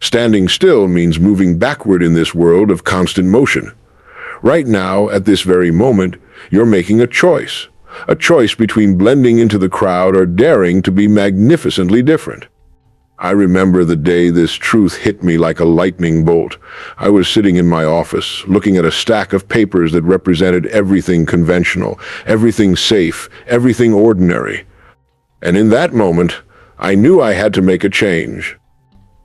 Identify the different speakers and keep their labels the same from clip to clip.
Speaker 1: Standing still means moving backward in this world of constant motion. Right now, at this very moment, you're making a choice. A choice between blending into the crowd or daring to be magnificently different. I remember the day this truth hit me like a lightning bolt. I was sitting in my office, looking at a stack of papers that represented everything conventional, everything safe, everything ordinary. And in that moment, I knew I had to make a change.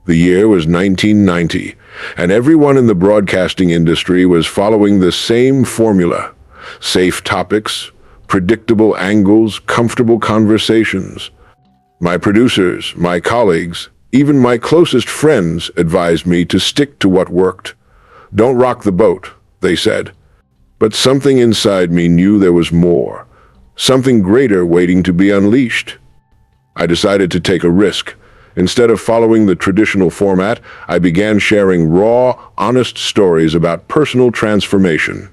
Speaker 1: The year was 1990, and everyone in the broadcasting industry was following the same formula. Safe topics, predictable angles, comfortable conversations. My producers, my colleagues, even my closest friends advised me to stick to what worked. Don't rock the boat, they said. But something inside me knew there was more, something greater waiting to be unleashed. I decided to take a risk. Instead of following the traditional format, I began sharing raw, honest stories about personal transformation.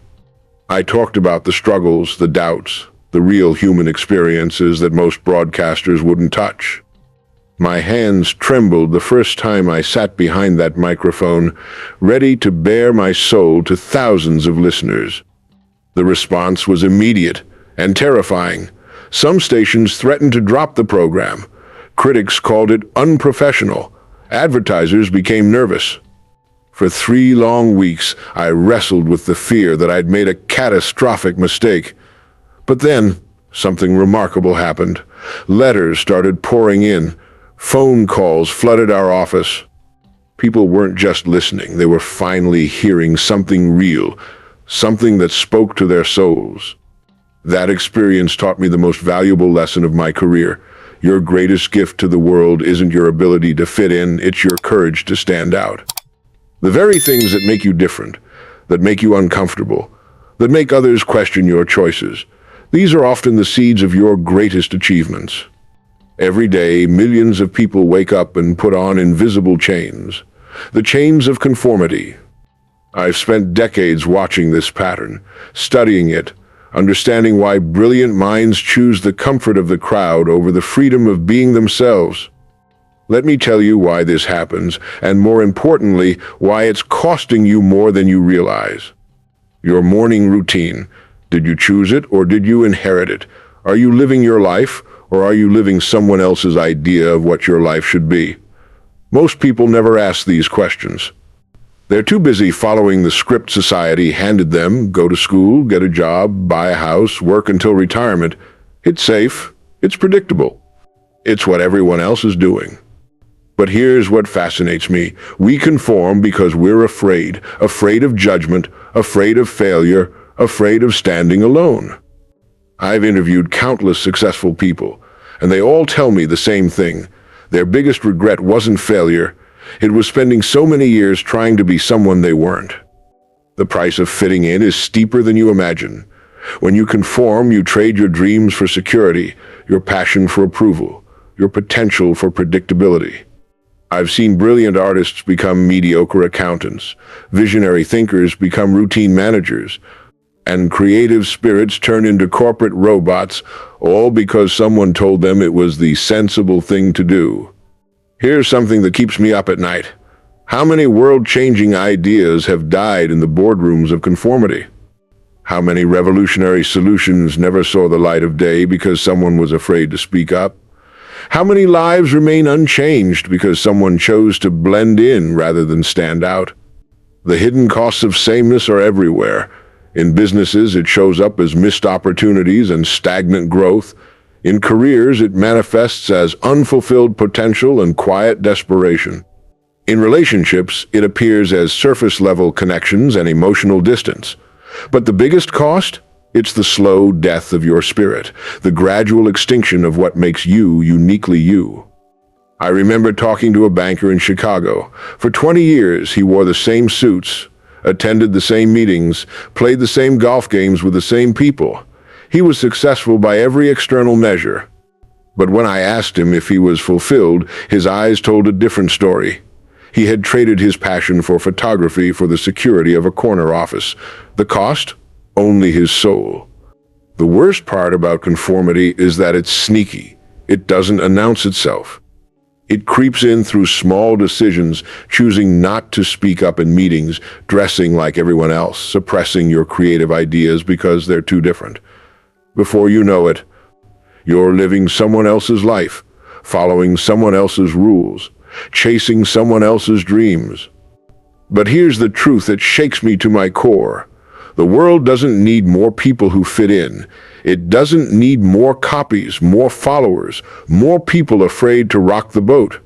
Speaker 1: I talked about the struggles, the doubts, the real human experiences that most broadcasters wouldn't touch. My hands trembled the first time I sat behind that microphone, ready to bare my soul to thousands of listeners. The response was immediate and terrifying. Some stations threatened to drop the program. Critics called it unprofessional. Advertisers became nervous. For 3 long weeks, I wrestled with the fear that I'd made a catastrophic mistake. But then, something remarkable happened. Letters started pouring in. Phone calls flooded our office. People weren't just listening, they were finally hearing something real, something that spoke to their souls. That experience taught me the most valuable lesson of my career. Your greatest gift to the world isn't your ability to fit in, it's your courage to stand out. The very things that make you different, that make you uncomfortable, that make others question your choices, these are often the seeds of your greatest achievements. Every day, millions of people wake up and put on invisible chains, the chains of conformity. I've spent decades watching this pattern, studying it, understanding why brilliant minds choose the comfort of the crowd over the freedom of being themselves. Let me tell you why this happens, and more importantly, why it's costing you more than you realize. Your morning routine. Did you choose it or did you inherit it? Are you living your life or are you living someone else's idea of what your life should be? Most people never ask these questions. They're too busy following the script society handed them: go to school, get a job, buy a house, work until retirement. It's safe. It's predictable. It's what everyone else is doing. But here's what fascinates me. We conform because we're afraid of judgment, afraid of failure, afraid of standing alone. I've interviewed countless successful people, and they all tell me the same thing. Their biggest regret wasn't failure. It was spending so many years trying to be someone they weren't. The price of fitting in is steeper than you imagine. When you conform, you trade your dreams for security, your passion for approval, your potential for predictability. I've seen brilliant artists become mediocre accountants, visionary thinkers become routine managers, and creative spirits turn into corporate robots, all because someone told them it was the sensible thing to do. Here's something that keeps me up at night. How many world-changing ideas have died in the boardrooms of conformity? How many revolutionary solutions never saw the light of day because someone was afraid to speak up? How many lives remain unchanged because someone chose to blend in rather than stand out? The hidden costs of sameness are everywhere. In businesses, it shows up as missed opportunities and stagnant growth. In careers, it manifests as unfulfilled potential and quiet desperation. In relationships, it appears as surface-level connections and emotional distance. But the biggest cost? It's the slow death of your spirit, the gradual extinction of what makes you uniquely you. I remember talking to a banker in Chicago. For 20 years, he wore the same suits, attended the same meetings, played the same golf games with the same people. He was successful by every external measure. But when I asked him if he was fulfilled, his eyes told a different story. He had traded his passion for photography for the security of a corner office. The cost? Only his soul. The worst part about conformity is that it's sneaky. It doesn't announce itself. It creeps in through small decisions, choosing not to speak up in meetings, dressing like everyone else, suppressing your creative ideas because they're too different. Before you know it, you're living someone else's life, following someone else's rules, chasing someone else's dreams. But here's the truth that shakes me to my core. The world doesn't need more people who fit in. It doesn't need more copies, more followers, more people afraid to rock the boat.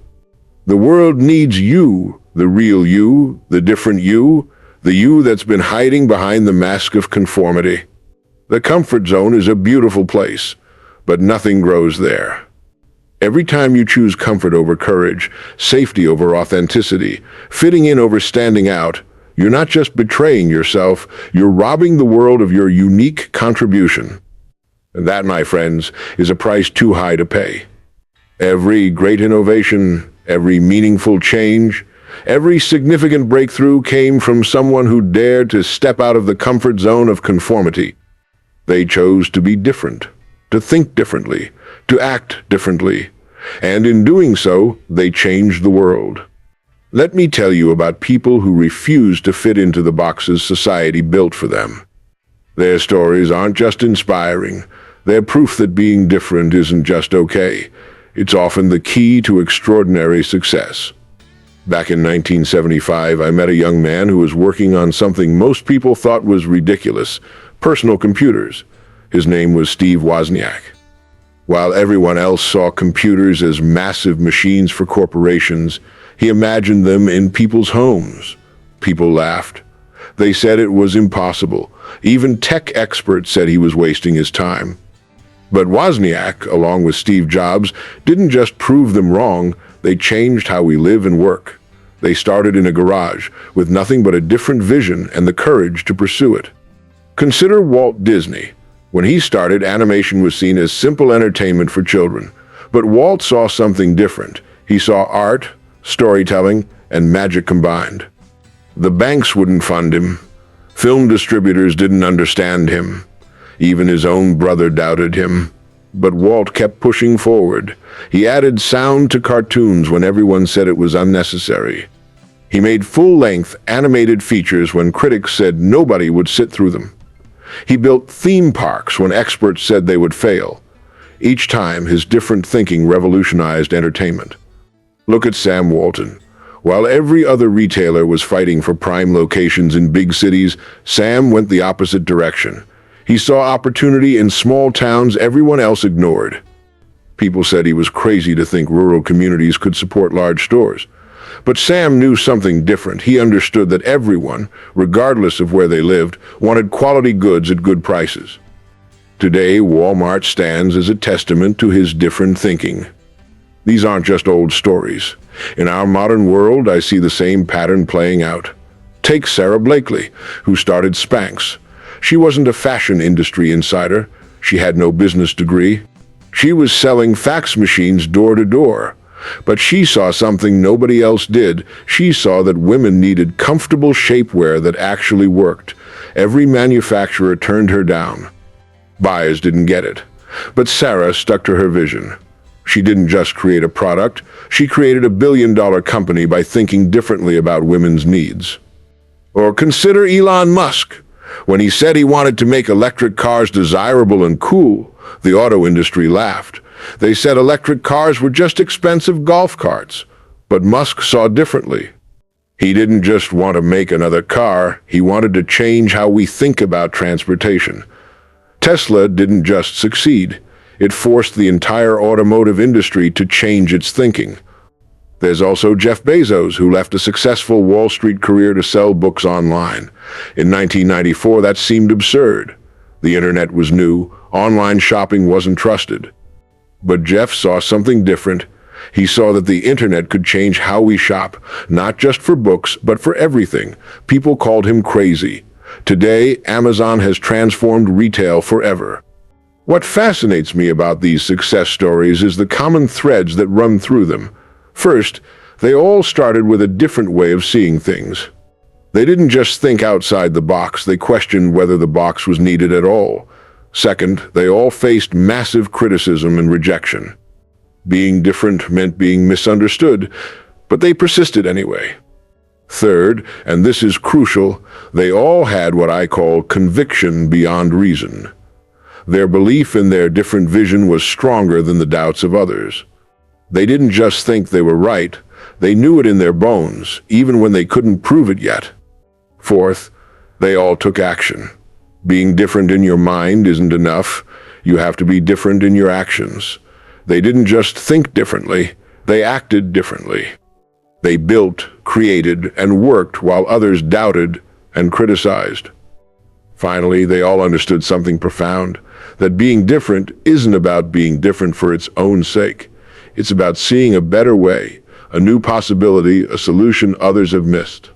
Speaker 1: The world needs you, the real you, the different you, the you that's been hiding behind the mask of conformity. The comfort zone is a beautiful place, but nothing grows there. Every time you choose comfort over courage, safety over authenticity, fitting in over standing out, you're not just betraying yourself, you're robbing the world of your unique contribution. And that, my friends, is a price too high to pay. Every great innovation, every meaningful change, every significant breakthrough came from someone who dared to step out of the comfort zone of conformity. They chose to be different, to think differently, to act differently, and in doing so, they changed the world. Let me tell you about people who refuse to fit into the boxes society built for them. Their stories aren't just inspiring. They're proof that being different isn't just okay. It's often the key to extraordinary success. Back in 1975, I met a young man who was working on something most people thought was ridiculous: personal computers. His name was Steve Wozniak. While everyone else saw computers as massive machines for corporations, he imagined them in people's homes. People laughed. They said it was impossible. Even tech experts said he was wasting his time. But Wozniak, along with Steve Jobs, didn't just prove them wrong, they changed how we live and work. They started in a garage, with nothing but a different vision and the courage to pursue it. Consider Walt Disney. When he started, animation was seen as simple entertainment for children. But Walt saw something different. He saw art, storytelling, and magic combined. The banks wouldn't fund him. Film distributors didn't understand him. Even his own brother doubted him. But Walt kept pushing forward. He added sound to cartoons when everyone said it was unnecessary. He made full-length, animated features when critics said nobody would sit through them. He built theme parks when experts said they would fail. Each time, his different thinking revolutionized entertainment. Look at Sam Walton. While every other retailer was fighting for prime locations in big cities, Sam went the opposite direction. He saw opportunity in small towns everyone else ignored. People said he was crazy to think rural communities could support large stores. But Sam knew something different. He understood that everyone, regardless of where they lived, wanted quality goods at good prices. Today, Walmart stands as a testament to his different thinking. These aren't just old stories. In our modern world, I see the same pattern playing out. Take Sarah Blakely, who started Spanx. She wasn't a fashion industry insider. She had no business degree. She was selling fax machines door to door. But she saw something nobody else did. She saw that women needed comfortable shapewear that actually worked. Every manufacturer turned her down. Buyers didn't get it. But Sarah stuck to her vision. She didn't just create a product, she created a billion-dollar company by thinking differently about women's needs. Or consider Elon Musk. When he said he wanted to make electric cars desirable and cool, the auto industry laughed. They said electric cars were just expensive golf carts. But Musk saw differently. He didn't just want to make another car, he wanted to change how we think about transportation. Tesla didn't just succeed. It forced the entire automotive industry to change its thinking. There's also Jeff Bezos, who left a successful Wall Street career to sell books online. In 1994, that seemed absurd. The internet was new, online shopping wasn't trusted. But Jeff saw something different. He saw that the internet could change how we shop, not just for books, but for everything. People called him crazy. Today, Amazon has transformed retail forever. What fascinates me about these success stories is the common threads that run through them. First, they all started with a different way of seeing things. They didn't just think outside the box, they questioned whether the box was needed at all. Second, they all faced massive criticism and rejection. Being different meant being misunderstood, but they persisted anyway. Third, and this is crucial, they all had what I call conviction beyond reason. Their belief in their different vision was stronger than the doubts of others. They didn't just think they were right, they knew it in their bones, even when they couldn't prove it yet. Fourth, they all took action. Being different in your mind isn't enough. You have to be different in your actions. They didn't just think differently, they acted differently. They built, created, and worked while others doubted and criticized. Finally, they all understood something profound, that being different isn't about being different for its own sake. It's about seeing a better way, a new possibility, a solution others have missed.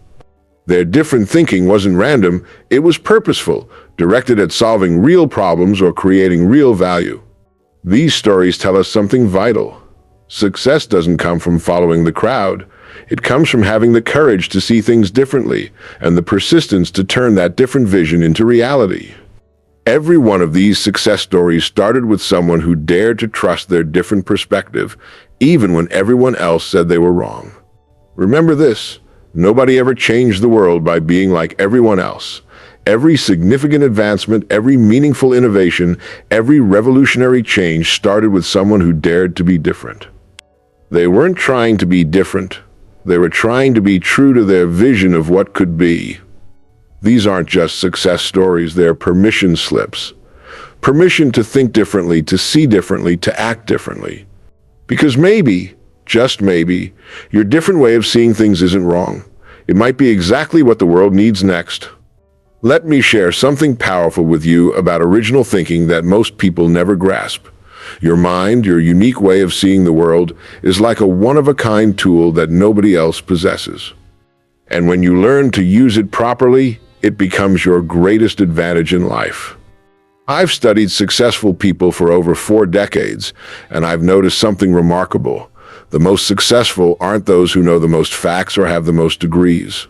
Speaker 1: Their different thinking wasn't random, it was purposeful, directed at solving real problems or creating real value. These stories tell us something vital. Success doesn't come from following the crowd. It comes from having the courage to see things differently and the persistence to turn that different vision into reality. Every one of these success stories started with someone who dared to trust their different perspective, even when everyone else said they were wrong. Remember this, nobody ever changed the world by being like everyone else. Every significant advancement, every meaningful innovation, every revolutionary change started with someone who dared to be different. They weren't trying to be different. They were trying to be true to their vision of what could be. These aren't just success stories, they're permission slips. Permission to think differently, to see differently, to act differently. Because maybe, just maybe, your different way of seeing things isn't wrong. It might be exactly what the world needs next. Let me share something powerful with you about original thinking that most people never grasp. Your mind, your unique way of seeing the world, is like a one-of-a-kind tool that nobody else possesses. And when you learn to use it properly, it becomes your greatest advantage in life. I've studied successful people for over 4 decades, and I've noticed something remarkable. The most successful aren't those who know the most facts or have the most degrees.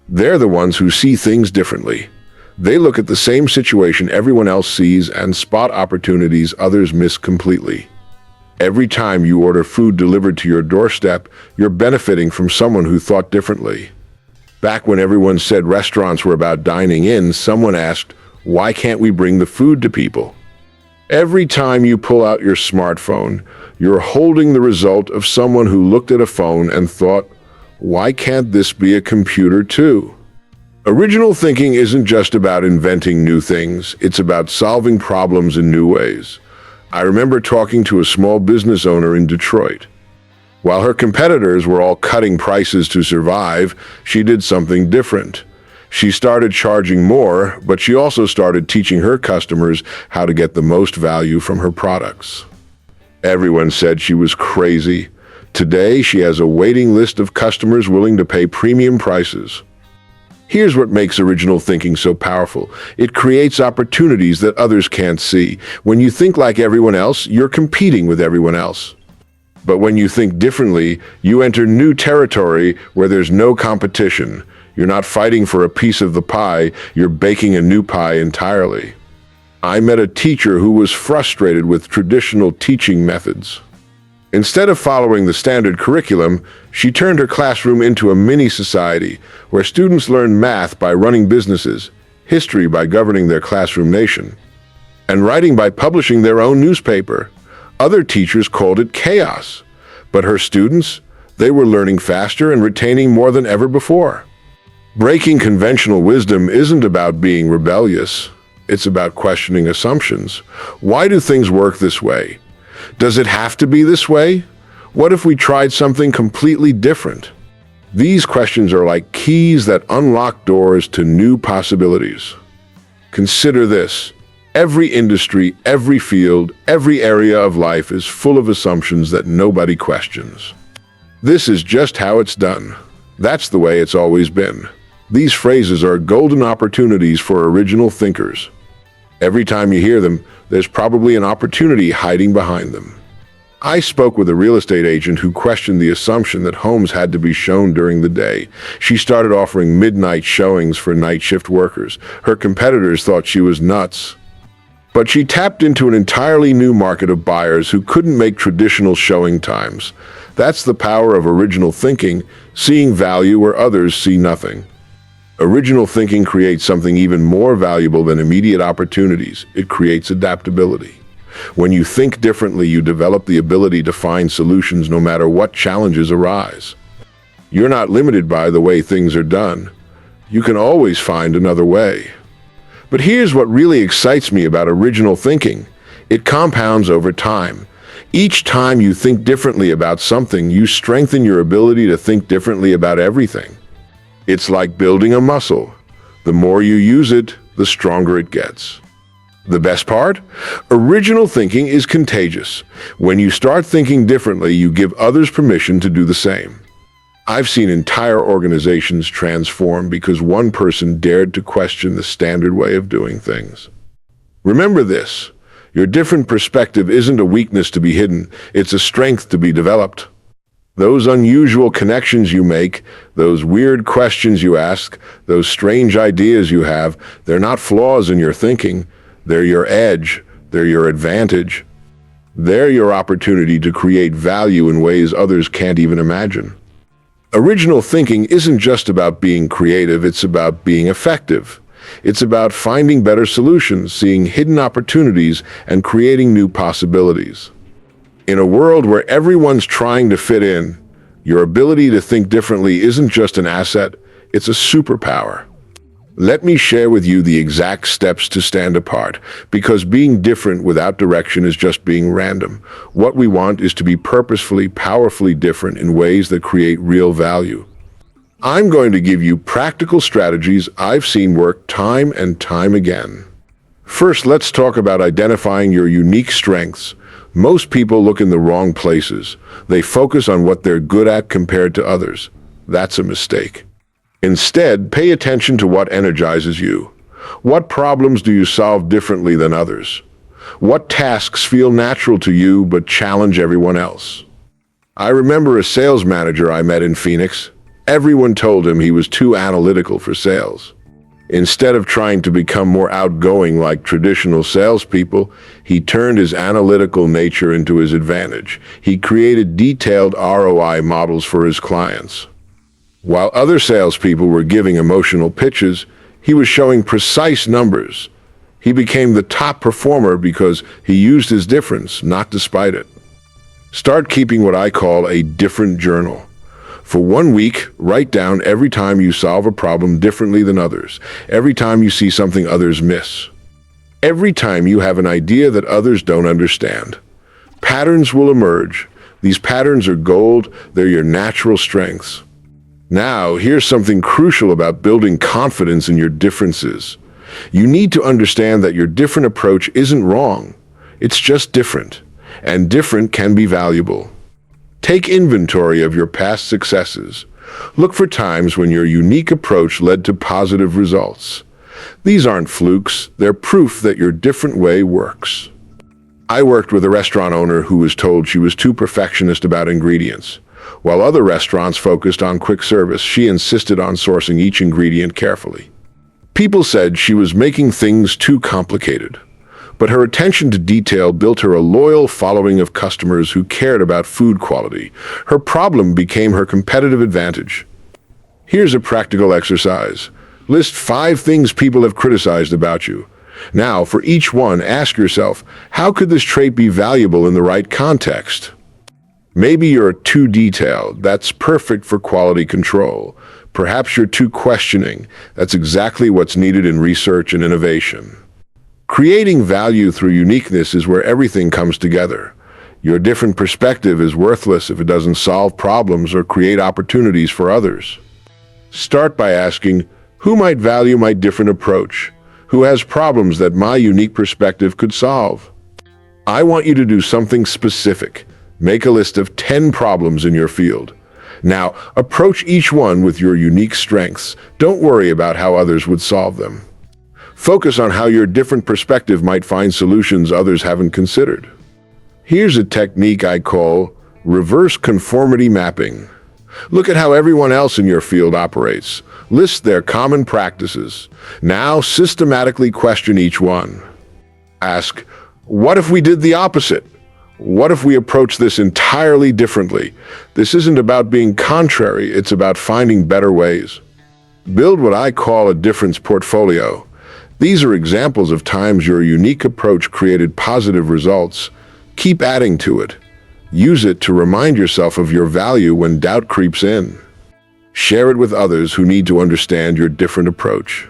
Speaker 1: They're the ones who see things differently. They look at the same situation everyone else sees and spot opportunities others miss completely. Every time you order food delivered to your doorstep, you're benefiting from someone who thought differently. Back when everyone said restaurants were about dining in, someone asked, why can't we bring the food to people? Every time you pull out your smartphone, you're holding the result of someone who looked at a phone and thought, why can't this be a computer too? Original thinking isn't just about inventing new things, it's about solving problems in new ways. I remember talking to a small business owner in Detroit. While her competitors were all cutting prices to survive, she did something different. She started charging more, but she also started teaching her customers how to get the most value from her products. Everyone said she was crazy. Today, she has a waiting list of customers willing to pay premium prices. Here's what makes original thinking so powerful. It creates opportunities that others can't see. When you think like everyone else, you're competing with everyone else. But when you think differently, you enter new territory where there's no competition. You're not fighting for a piece of the pie, you're baking a new pie entirely. I met a teacher who was frustrated with traditional teaching methods. Instead of following the standard curriculum, she turned her classroom into a mini-society where students learn math by running businesses, history by governing their classroom nation, and writing by publishing their own newspaper. Other teachers called it chaos, but her students, they were learning faster and retaining more than ever before. Breaking conventional wisdom isn't about being rebellious. It's about questioning assumptions. Why do things work this way? Does it have to be this way? What if we tried something completely different? These questions are like keys that unlock doors to new possibilities. Consider this. Every industry, every field, every area of life is full of assumptions that nobody questions. This is just how it's done. That's the way it's always been. These phrases are golden opportunities for original thinkers. Every time you hear them, there's probably an opportunity hiding behind them. I spoke with a real estate agent who questioned the assumption that homes had to be shown during the day. She started offering midnight showings for night shift workers. Her competitors thought she was nuts. But she tapped into an entirely new market of buyers who couldn't make traditional showing times. That's the power of original thinking, seeing value where others see nothing. Original thinking creates something even more valuable than immediate opportunities. It creates adaptability. When you think differently, you develop the ability to find solutions no matter what challenges arise. You're not limited by the way things are done. You can always find another way. But here's what really excites me about original thinking. It compounds over time. Each time you think differently about something, you strengthen your ability to think differently about everything. It's like building a muscle. The more you use it, the stronger it gets. The best part? Original thinking is contagious. When you start thinking differently, you give others permission to do the same. I've seen entire organizations transform because one person dared to question the standard way of doing things. Remember this, your different perspective isn't a weakness to be hidden, it's a strength to be developed. Those unusual connections you make, those weird questions you ask, those strange ideas you have, they're not flaws in your thinking, they're your edge, they're your advantage. They're your opportunity to create value in ways others can't even imagine. Original thinking isn't just about being creative, it's about being effective. It's about finding better solutions, seeing hidden opportunities, and creating new possibilities. In a world where everyone's trying to fit in, your ability to think differently isn't just an asset, it's a superpower. Let me share with you the exact steps to stand apart, because being different without direction is just being random. What we want is to be purposefully, powerfully different in ways that create real value. I'm going to give you practical strategies I've seen work time and time again. First, let's talk about identifying your unique strengths. Most people look in the wrong places. They focus on what they're good at compared to others. That's a mistake. Instead, pay attention to what energizes you. What problems do you solve differently than others? What tasks feel natural to you but challenge everyone else? I remember a sales manager I met in Phoenix. Everyone told him he was too analytical for sales. Instead of trying to become more outgoing like traditional salespeople, he turned his analytical nature into his advantage. He created detailed ROI models for his clients. While other salespeople were giving emotional pitches, he was showing precise numbers. He became the top performer because he used his difference, not despite it. Start keeping what I call a different journal. For 1 week, write down every time you solve a problem differently than others, every time you see something others miss, every time you have an idea that others don't understand. Patterns will emerge. These patterns are gold, they're your natural strengths. Now, here's something crucial about building confidence in your differences. You need to understand that your different approach isn't wrong. It's just different, and different can be valuable. Take inventory of your past successes. Look for times when your unique approach led to positive results. These aren't flukes, they're proof that your different way works. I worked with a restaurant owner who was told she was too perfectionist about ingredients. While other restaurants focused on quick service, she insisted on sourcing each ingredient carefully. People said she was making things too complicated, but her attention to detail built her a loyal following of customers who cared about food quality. Her problem became her competitive advantage. Here's a practical exercise. List 5 things people have criticized about you. Now, for each one, ask yourself, how could this trait be valuable in the right context? Maybe you're too detailed. That's perfect for quality control. Perhaps you're too questioning. That's exactly what's needed in research and innovation. Creating value through uniqueness is where everything comes together. Your different perspective is worthless if it doesn't solve problems or create opportunities for others. Start by asking, who might value my different approach? Who has problems that my unique perspective could solve? I want you to do something specific. Make a list of 10 problems in your field. Now, approach each one with your unique strengths. Don't worry about how others would solve them. Focus on how your different perspective might find solutions others haven't considered. Here's a technique I call reverse conformity mapping. Look at how everyone else in your field operates. List their common practices. Now, systematically question each one. Ask, what if we did the opposite? What if we approach this entirely differently? This isn't about being contrary, it's about finding better ways. Build what I call a difference portfolio. These are examples of times your unique approach created positive results. Keep adding to it. Use it to remind yourself of your value when doubt creeps in. Share it with others who need to understand your different approach.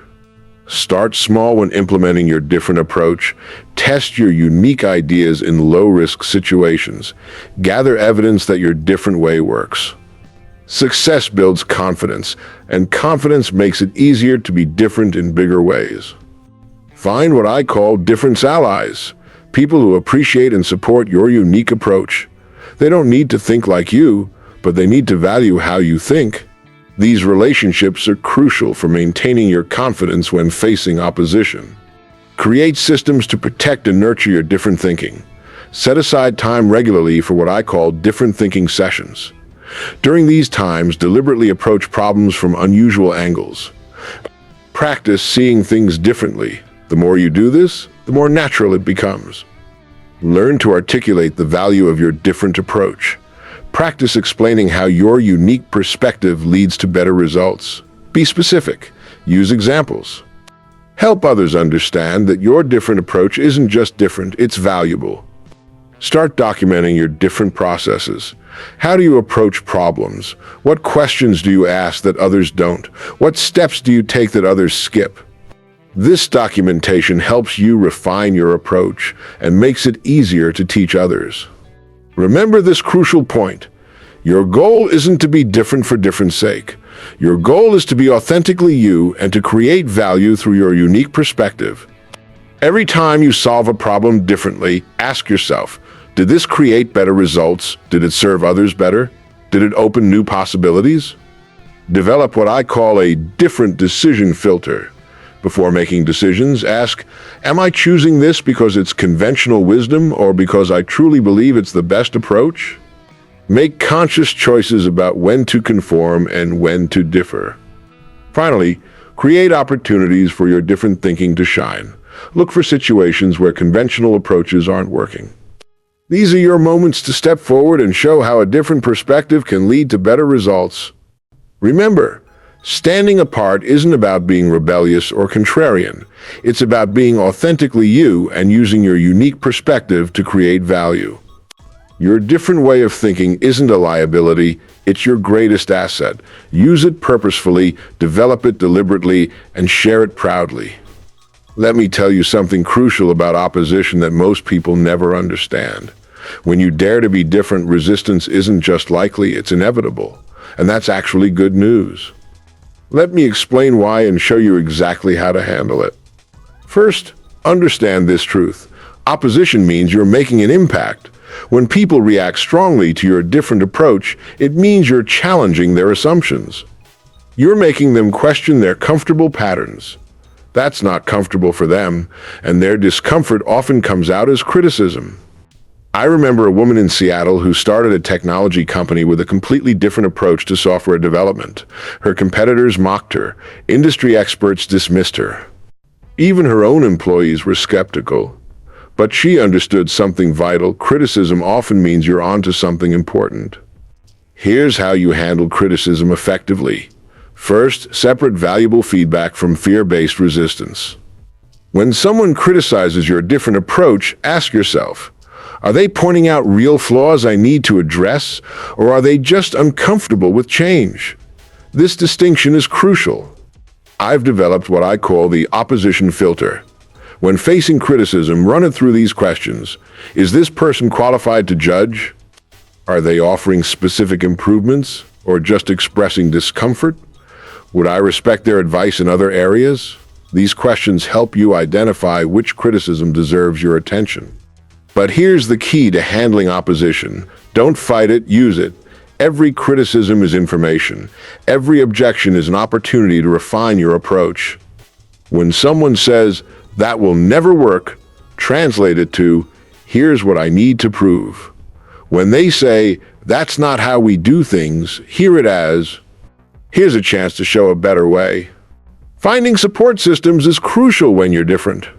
Speaker 1: Start small when implementing your different approach. Test your unique ideas in low-risk situations. Gather evidence that your different way works. Success builds confidence, and confidence makes it easier to be different in bigger ways. Find what I call difference allies, people who appreciate and support your unique approach. They don't need to think like you, but they need to value how you think. These relationships are crucial for maintaining your confidence when facing opposition. Create systems to protect and nurture your different thinking. Set aside time regularly for what I call different thinking sessions. During these times, deliberately approach problems from unusual angles. Practice seeing things differently. The more you do this, the more natural it becomes. Learn to articulate the value of your different approach. Practice explaining how your unique perspective leads to better results. Be specific. Use examples. Help others understand that your different approach isn't just different, it's valuable. Start documenting your different processes. How do you approach problems? What questions do you ask that others don't? What steps do you take that others skip? This documentation helps you refine your approach and makes it easier to teach others. Remember this crucial point. Your goal isn't to be different for different's sake. Your goal is to be authentically you and to create value through your unique perspective. Every time you solve a problem differently, ask yourself, did this create better results? Did it serve others better? Did it open new possibilities? Develop what I call a different decision filter. Before making decisions, ask, am I choosing this because it's conventional wisdom or because I truly believe it's the best approach? Make conscious choices about when to conform and when to differ. Finally, create opportunities for your different thinking to shine. Look for situations where conventional approaches aren't working. These are your moments to step forward and show how a different perspective can lead to better results. Remember, standing apart isn't about being rebellious or contrarian. It's about being authentically you and using your unique perspective to create value. Your different way of thinking isn't a liability, it's your greatest asset. Use it purposefully, develop it deliberately, and share it proudly. Let me tell you something crucial about opposition that most people never understand. When you dare to be different, resistance isn't just likely, it's inevitable. And that's actually good news. Let me explain why and show you exactly how to handle it. First, understand this truth. Opposition means you're making an impact. When people react strongly to your different approach, it means you're challenging their assumptions. You're making them question their comfortable patterns. That's not comfortable for them, and their discomfort often comes out as criticism. I remember a woman in Seattle who started a technology company with a completely different approach to software development. Her competitors mocked her. Industry experts dismissed her. Even her own employees were skeptical. But she understood something vital. Criticism often means you're onto something important. Here's how you handle criticism effectively. First, separate valuable feedback from fear-based resistance. When someone criticizes your different approach, ask yourself, are they pointing out real flaws I need to address, or are they just uncomfortable with change? This distinction is crucial. I've developed what I call the opposition filter. When facing criticism, run it through these questions. Is this person qualified to judge? Are they offering specific improvements, or just expressing discomfort? Would I respect their advice in other areas? These questions help you identify which criticism deserves your attention. But here's the key to handling opposition. Don't fight it, use it. Every criticism is information. Every objection is an opportunity to refine your approach. When someone says, that will never work, translate it to, here's what I need to prove. When they say, that's not how we do things, hear it as, here's a chance to show a better way. Finding support systems is crucial when you're different.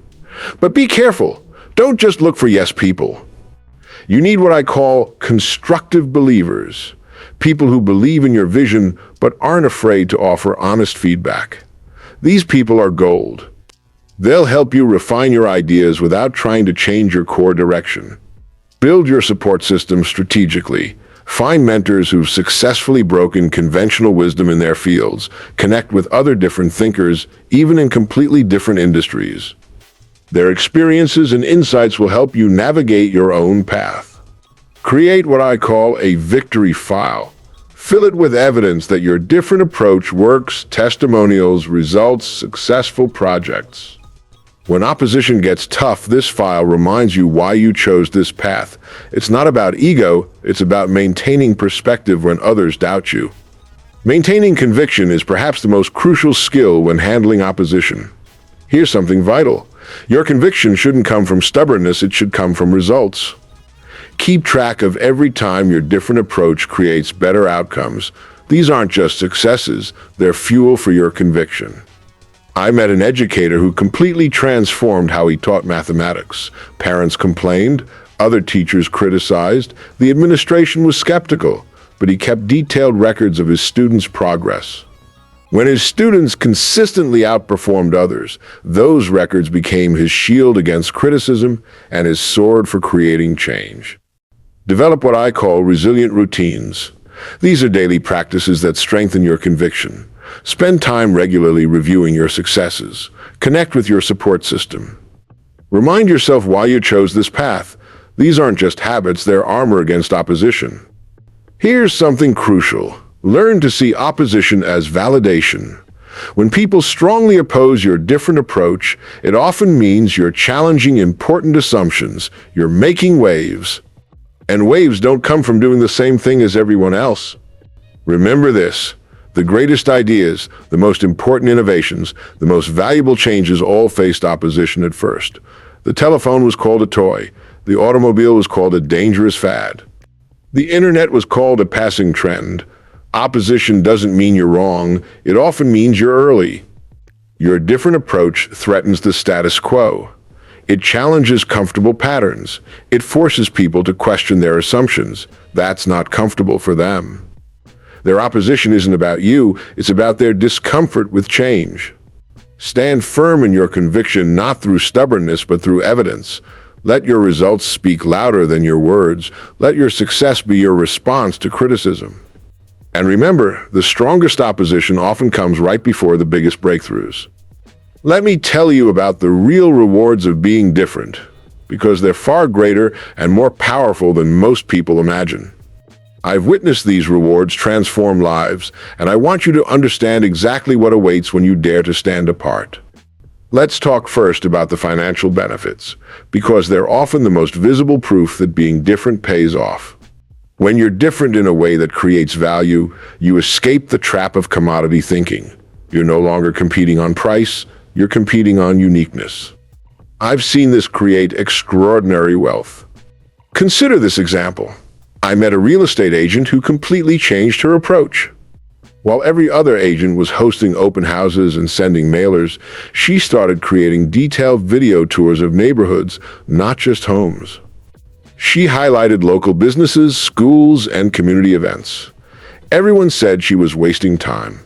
Speaker 1: But be careful. Don't just look for yes people. You need what I call constructive believers, people who believe in your vision but aren't afraid to offer honest feedback. These people are gold. They'll help you refine your ideas without trying to change your core direction. Build your support system strategically. Find mentors who've successfully broken conventional wisdom in their fields. Connect with other different thinkers, even in completely different industries. Their experiences and insights will help you navigate your own path. Create what I call a victory file. Fill it with evidence that your different approach works, testimonials, results, successful projects. When opposition gets tough, this file reminds you why you chose this path. It's not about ego, it's about maintaining perspective when others doubt you. Maintaining conviction is perhaps the most crucial skill when handling opposition. Here's something vital. Your conviction shouldn't come from stubbornness, it should come from results. Keep track of every time your different approach creates better outcomes. These aren't just successes, they're fuel for your conviction. I met an educator who completely transformed how he taught mathematics. Parents complained, other teachers criticized, the administration was skeptical, but he kept detailed records of his students' progress. When his students consistently outperformed others, those records became his shield against criticism and his sword for creating change. Develop what I call resilient routines. These are daily practices that strengthen your conviction. Spend time regularly reviewing your successes. Connect with your support system. Remind yourself why you chose this path. These aren't just habits, they're armor against opposition. Here's something crucial. Learn to see opposition as validation. When people strongly oppose your different approach, it often means you're challenging important assumptions. You're making waves. And waves don't come from doing the same thing as everyone else. Remember this. The greatest ideas, the most important innovations, the most valuable changes all faced opposition at first. The telephone was called a toy. The automobile was called a dangerous fad. The internet was called a passing trend. Opposition doesn't mean you're wrong. It often means you're early. Your different approach threatens the status quo. It challenges comfortable patterns. It forces people to question their assumptions. That's not comfortable for them. Their opposition isn't about you, it's about their discomfort with change. Stand firm in your conviction, not through stubbornness, but through evidence. Let your results speak louder than your words. Let your success be your response to criticism. And remember, the strongest opposition often comes right before the biggest breakthroughs. Let me tell you about the real rewards of being different, because they're far greater and more powerful than most people imagine. I've witnessed these rewards transform lives, and I want you to understand exactly what awaits when you dare to stand apart. Let's talk first about the financial benefits, because they're often the most visible proof that being different pays off. When you're different in a way that creates value, you escape the trap of commodity thinking. You're no longer competing on price, you're competing on uniqueness. I've seen this create extraordinary wealth. Consider this example. I met a real estate agent who completely changed her approach. While every other agent was hosting open houses and sending mailers, she started creating detailed video tours of neighborhoods, not just homes. She highlighted local businesses, schools, and community events. Everyone said she was wasting time.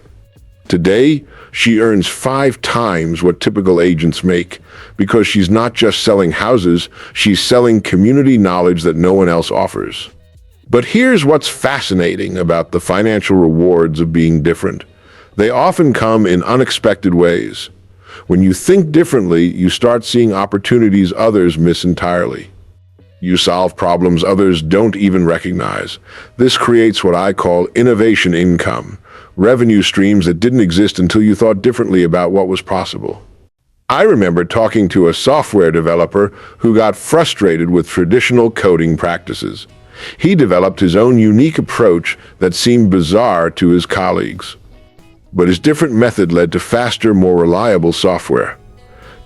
Speaker 1: Today, she earns 5 times what typical agents make because she's not just selling houses, she's selling community knowledge that no one else offers. But here's what's fascinating about the financial rewards of being different. They often come in unexpected ways. When you think differently, you start seeing opportunities others miss entirely. You solve problems others don't even recognize. This creates what I call innovation income, revenue streams that didn't exist until you thought differently about what was possible. I remember talking to a software developer who got frustrated with traditional coding practices. He developed his own unique approach that seemed bizarre to his colleagues. But his different method led to faster, more reliable software.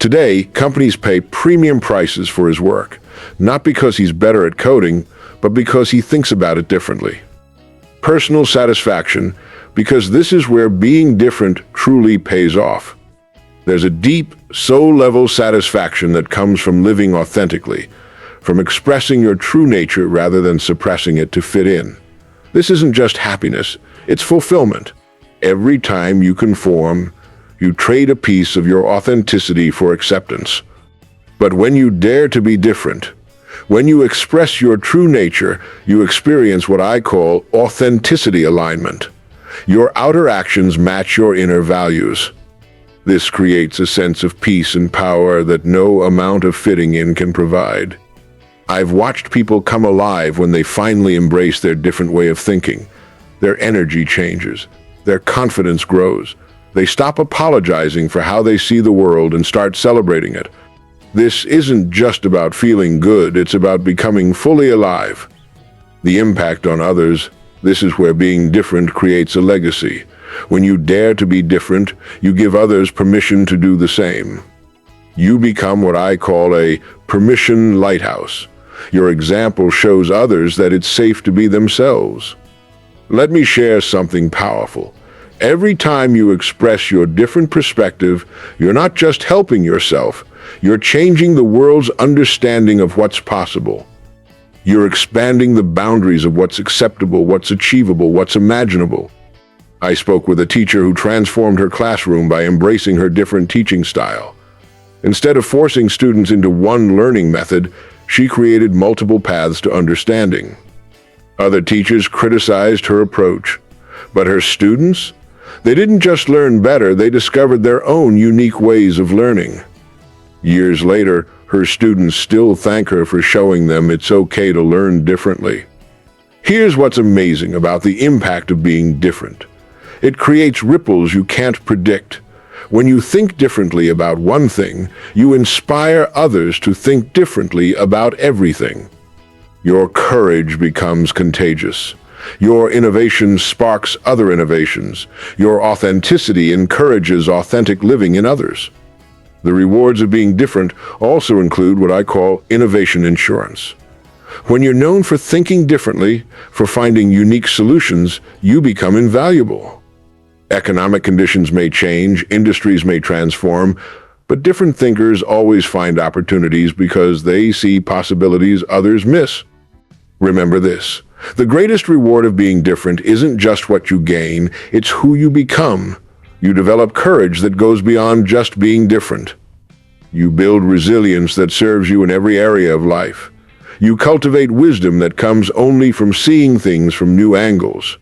Speaker 1: Today, companies pay premium prices for his work, not because he's better at coding, but because he thinks about it differently. Personal satisfaction, because this is where being different truly pays off. There's a deep, soul-level satisfaction that comes from living authentically, from expressing your true nature rather than suppressing it to fit in. This isn't just happiness, it's fulfillment. Every time you conform, you trade a piece of your authenticity for acceptance. But when you dare to be different, when you express your true nature, you experience what I call authenticity alignment. Your outer actions match your inner values. This creates a sense of peace and power that no amount of fitting in can provide. I've watched people come alive when they finally embrace their different way of thinking. Their energy changes. Their confidence grows. They stop apologizing for how they see the world and start celebrating it. This isn't just about feeling good, it's about becoming fully alive. The impact on others, this is where being different creates a legacy. When you dare to be different, you give others permission to do the same. You become what I call a permission lighthouse. Your example shows others that it's safe to be themselves. Let me share something powerful. Every time you express your different perspective, you're not just helping yourself, you're changing the world's understanding of what's possible. You're expanding the boundaries of what's acceptable, what's achievable, what's imaginable. I spoke with a teacher who transformed her classroom by embracing her different teaching style. Instead of forcing students into one learning method, she created multiple paths to understanding. Other teachers criticized her approach, but her students, they didn't just learn better, they discovered their own unique ways of learning. Years later, her students still thank her for showing them it's okay to learn differently. Here's what's amazing about the impact of being different. It creates ripples you can't predict. When you think differently about one thing, you inspire others to think differently about everything. Your courage becomes contagious. Your innovation sparks other innovations. Your authenticity encourages authentic living in others. The rewards of being different also include what I call innovation insurance. When you're known for thinking differently, for finding unique solutions, you become invaluable. Economic conditions may change, industries may transform, but different thinkers always find opportunities because they see possibilities others miss. Remember this, the greatest reward of being different isn't just what you gain, it's who you become. You develop courage that goes beyond just being different. You build resilience that serves you in every area of life. You cultivate wisdom that comes only from seeing things from new angles.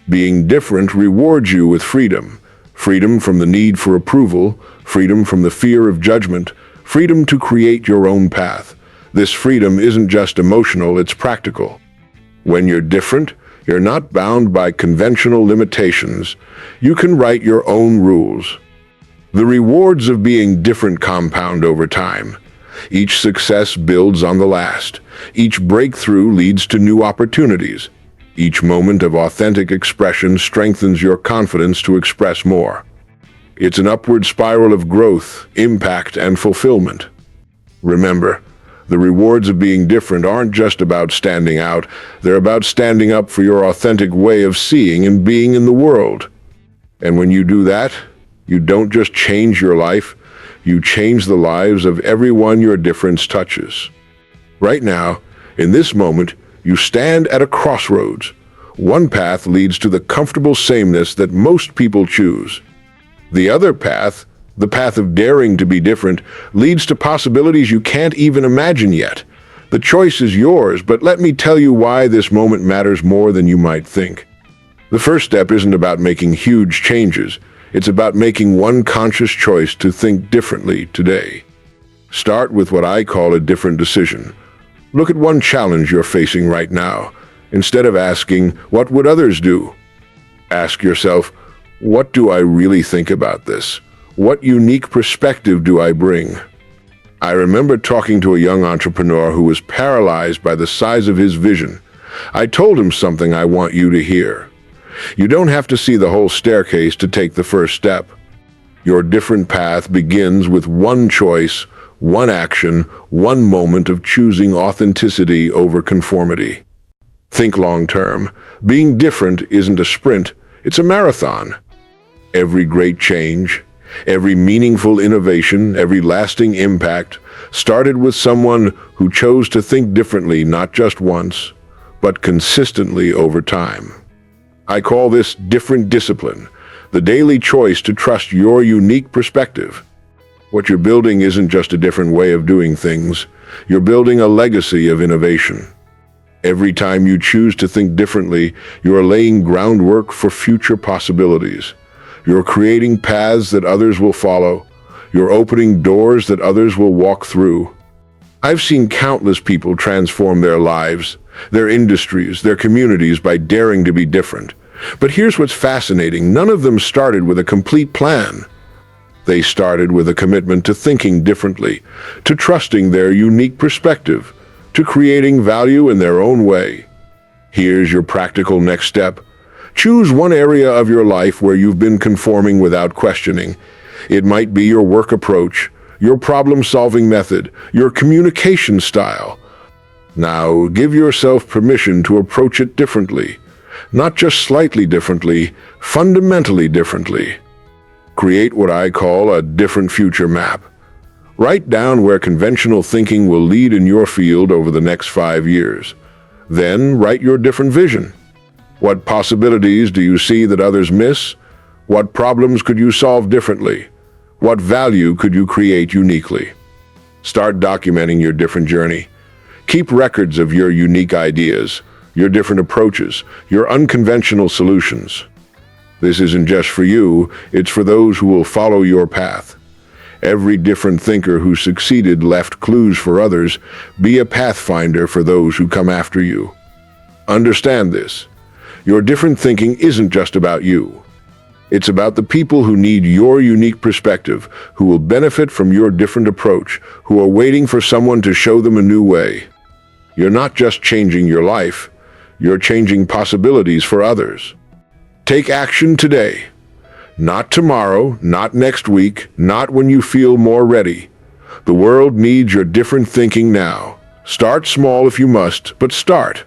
Speaker 1: Being different rewards you with freedom. Freedom from the need for approval, freedom from the fear of judgment, freedom to create your own path. This freedom isn't just emotional, it's practical. When you're different, you're not bound by conventional limitations. You can write your own rules. The rewards of being different compound over time. Each success builds on the last. Each breakthrough leads to new opportunities. Each moment of authentic expression strengthens your confidence to express more. It's an upward spiral of growth, impact, and fulfillment. Remember, the rewards of being different aren't just about standing out, they're about standing up for your authentic way of seeing and being in the world. And when you do that, you don't just change your life, you change the lives of everyone your difference touches. Right now, in this moment, you stand at a crossroads. One path leads to the comfortable sameness that most people choose. The other path, the path of daring to be different, leads to possibilities you can't even imagine yet. The choice is yours, but let me tell you why this moment matters more than you might think. The first step isn't about making huge changes. It's about making one conscious choice to think differently today. Start with what I call a different decision. Look at one challenge you're facing right now. Instead of asking, "What would others do?" ask yourself, "What do I really think about this? What unique perspective do I bring?" I remember talking to a young entrepreneur who was paralyzed by the size of his vision. I told him something I want you to hear. You don't have to see the whole staircase to take the first step. Your different path begins with one choice, one action, one moment of choosing authenticity over conformity. Think long-term. Being different isn't a sprint, it's a marathon. Every great change, Every meaningful innovation, every lasting impact, started with someone who chose to think differently not just once, but consistently over time. I call this different discipline, the daily choice to trust your unique perspective. What you're building isn't just a different way of doing things, you're building a legacy of innovation. Every time you choose to think differently, you are laying groundwork for future possibilities. You're creating paths that others will follow. You're opening doors that others will walk through. I've seen countless people transform their lives, their industries, their communities by daring to be different. But here's what's fascinating. None of them started with a complete plan. They started with a commitment to thinking differently, to trusting their unique perspective, to creating value in their own way. Here's your practical next step. Choose one area of your life where you've been conforming without questioning. It might be your work approach, your problem-solving method, your communication style. Now, give yourself permission to approach it differently. Not just slightly differently, fundamentally differently. Create what I call a different future map. Write down where conventional thinking will lead in your field over the next 5 years. Then write your different vision. What possibilities do you see that others miss? What problems could you solve differently? What value could you create uniquely? Start documenting your different journey. Keep records of your unique ideas, your different approaches, your unconventional solutions. This isn't just for you, it's for those who will follow your path. Every different thinker who succeeded left clues for others. Be a pathfinder for those who come after you. Understand this. Your different thinking isn't just about you. It's about the people who need your unique perspective, who will benefit from your different approach, who are waiting for someone to show them a new way. You're not just changing your life, you're changing possibilities for others. Take action today. Not tomorrow, not next week, not when you feel more ready. The world needs your different thinking now. Start small if you must, but start.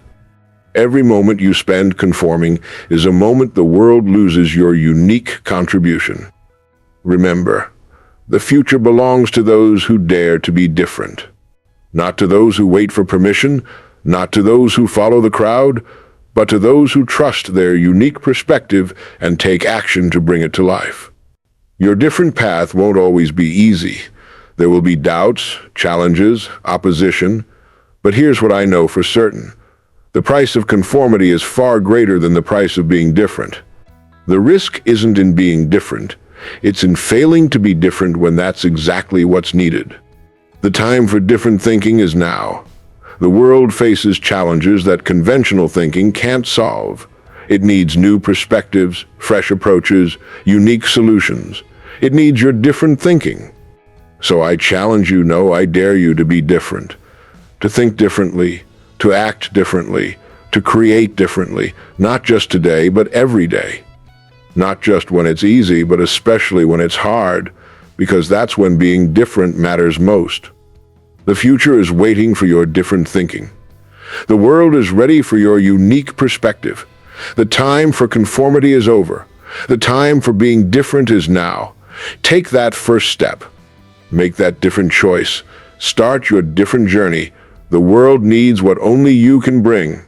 Speaker 1: Every moment you spend conforming is a moment the world loses your unique contribution. Remember, the future belongs to those who dare to be different. Not to those who wait for permission, not to those who follow the crowd, but to those who trust their unique perspective and take action to bring it to life. Your different path won't always be easy. There will be doubts, challenges, opposition, but here's what I know for certain. The price of conformity is far greater than the price of being different. The risk isn't in being different, it's in failing to be different when that's exactly what's needed. The time for different thinking is now. The world faces challenges that conventional thinking can't solve. It needs new perspectives, fresh approaches, unique solutions. It needs your different thinking. So I challenge you, no, I dare you to be different. To think differently, to act differently, to create differently, not just today, but every day. Not just when it's easy, but especially when it's hard, because that's when being different matters most. The future is waiting for your different thinking. The world is ready for your unique perspective. The time for conformity is over. The time for being different is now. Take that first step. Make that different choice. Start your different journey. The world needs what only you can bring.